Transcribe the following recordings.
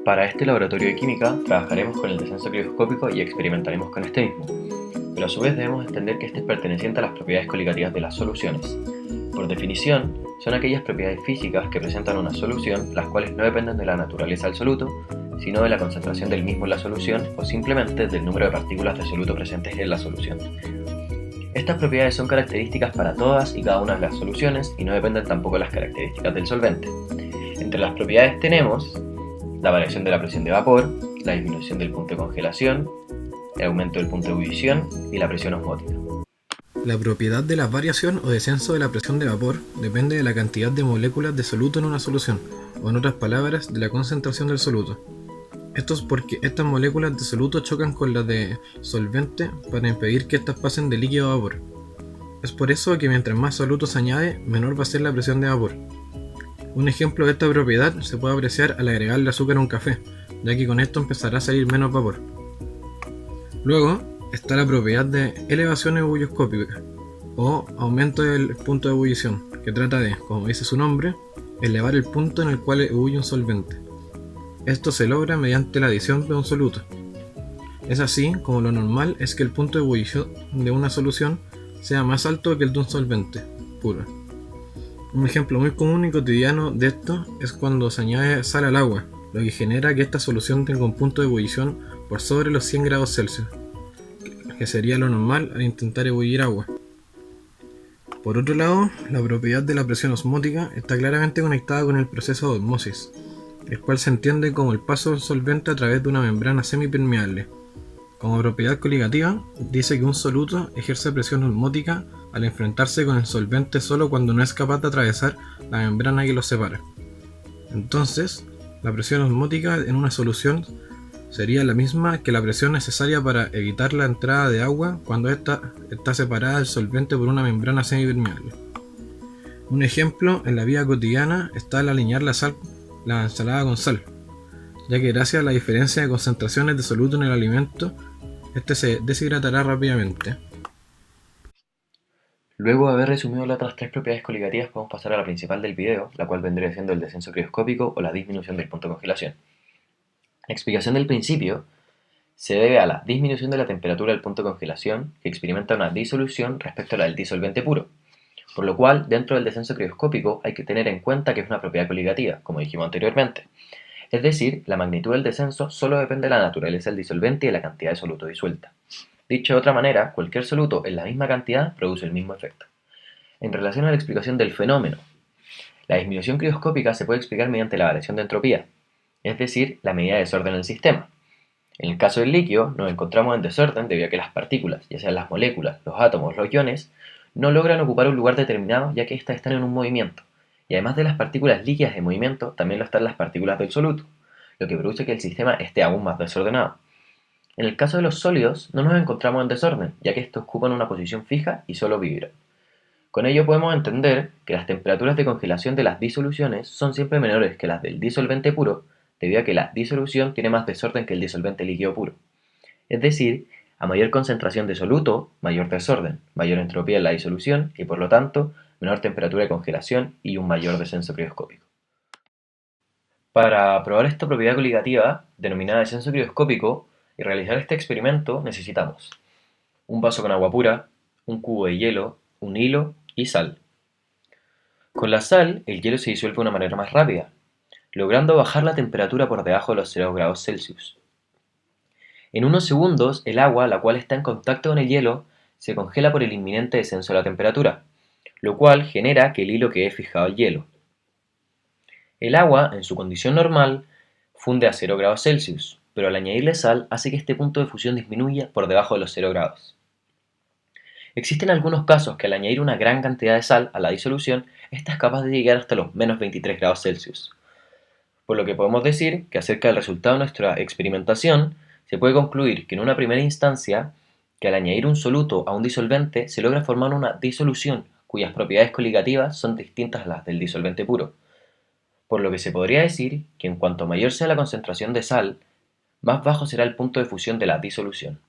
Para este laboratorio de química trabajaremos con el descenso crioscópico y experimentaremos con este mismo, pero a su vez debemos entender que este es perteneciente a las propiedades coligativas de las soluciones. Por definición, son aquellas propiedades físicas que presentan una solución, las cuales no dependen de la naturaleza del soluto, sino de la concentración del mismo en la solución o simplemente del número de partículas de soluto presentes en la solución. Estas propiedades son características para todas y cada una de las soluciones y no dependen tampoco de las características del solvente. Entre las propiedades tenemos la variación de la presión de vapor, la disminución del punto de congelación, el aumento del punto de ebullición y la presión osmótica. La propiedad de la variación o descenso de la presión de vapor depende de la cantidad de moléculas de soluto en una solución, o en otras palabras, de la concentración del soluto. Esto es porque estas moléculas de soluto chocan con las de solvente para impedir que éstas pasen de líquido a vapor. Es por eso que mientras más soluto se añade, menor va a ser la presión de vapor. Un ejemplo de esta propiedad se puede apreciar al agregarle azúcar a un café, ya que con esto empezará a salir menos vapor. Luego está la propiedad de elevación ebullioscópica, o aumento del punto de ebullición, que trata de, como dice su nombre, elevar el punto en el cual ebulle un solvente. Esto se logra mediante la adición de un soluto. Es así como lo normal es que el punto de ebullición de una solución sea más alto que el de un solvente puro. Un ejemplo muy común y cotidiano de esto es cuando se añade sal al agua, lo que genera que esta solución tenga un punto de ebullición por sobre los 100 grados Celsius, que sería lo normal al intentar ebullir agua. Por otro lado, la propiedad de la presión osmótica está claramente conectada con el proceso de osmosis, el cual se entiende como el paso del solvente a través de una membrana semipermeable. Como propiedad coligativa, dice que un soluto ejerce presión osmótica al enfrentarse con el solvente solo cuando no es capaz de atravesar la membrana que los separa. Entonces, la presión osmótica en una solución sería la misma que la presión necesaria para evitar la entrada de agua cuando ésta está separada del solvente por una membrana semipermeable. Un ejemplo en la vida cotidiana está al alinear la ensalada con sal, ya que gracias a la diferencia de concentraciones de soluto en el alimento, este se deshidratará rápidamente. Luego de haber resumido las otras tres propiedades coligativas, podemos pasar a la principal del video, la cual vendría siendo el descenso crioscópico o la disminución del punto de congelación. La explicación del principio se debe a la disminución de la temperatura del punto de congelación, que experimenta una disolución respecto a la del disolvente puro, por lo cual dentro del descenso crioscópico hay que tener en cuenta que es una propiedad coligativa, como dijimos anteriormente. Es decir, la magnitud del descenso solo depende de la naturaleza del disolvente y de la cantidad de soluto disuelta. Dicho de otra manera, cualquier soluto en la misma cantidad produce el mismo efecto. En relación a la explicación del fenómeno, la disminución crioscópica se puede explicar mediante la variación de entropía, es decir, la medida de desorden en el sistema. En el caso del líquido, nos encontramos en desorden debido a que las partículas, ya sean las moléculas, los átomos, los iones, no logran ocupar un lugar determinado ya que éstas están en un movimiento. Y además de las partículas líquidas en movimiento, también lo están las partículas del soluto, lo que produce que el sistema esté aún más desordenado. En el caso de los sólidos, no nos encontramos en desorden, ya que estos ocupan una posición fija y solo vibran. Con ello podemos entender que las temperaturas de congelación de las disoluciones son siempre menores que las del disolvente puro, debido a que la disolución tiene más desorden que el disolvente líquido puro. Es decir, a mayor concentración de soluto, mayor desorden, mayor entropía en la disolución y por lo tanto, menor temperatura de congelación y un mayor descenso crioscópico. Para probar esta propiedad coligativa, denominada descenso crioscópico, y realizar este experimento necesitamos un vaso con agua pura, un cubo de hielo, un hilo y sal. Con la sal, el hielo se disuelve de una manera más rápida, logrando bajar la temperatura por debajo de los 0 grados Celsius. En unos segundos, el agua, la cual está en contacto con el hielo, se congela por el inminente descenso de la temperatura, lo cual genera que el hilo quede fijado al hielo. El agua, en su condición normal, funde a 0 grados Celsius, pero al añadirle sal hace que este punto de fusión disminuya por debajo de los 0 grados. Existen algunos casos que al añadir una gran cantidad de sal a la disolución, ésta es capaz de llegar hasta los menos 23 grados Celsius. Por lo que podemos decir que acerca del resultado de nuestra experimentación, se puede concluir que en una primera instancia, que al añadir un soluto a un disolvente se logra formar una disolución cuyas propiedades coligativas son distintas a las del disolvente puro. Por lo que se podría decir que en cuanto mayor sea la concentración de sal, más bajo será el punto de fusión de la disolución.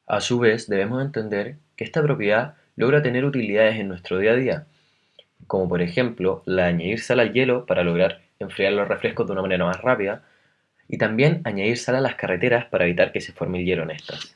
A su vez, debemos entender que esta propiedad logra tener utilidades en nuestro día a día, como por ejemplo la de añadir sal al hielo para lograr enfriar los refrescos de una manera más rápida y también añadir sal a las carreteras para evitar que se forme el hielo en estas.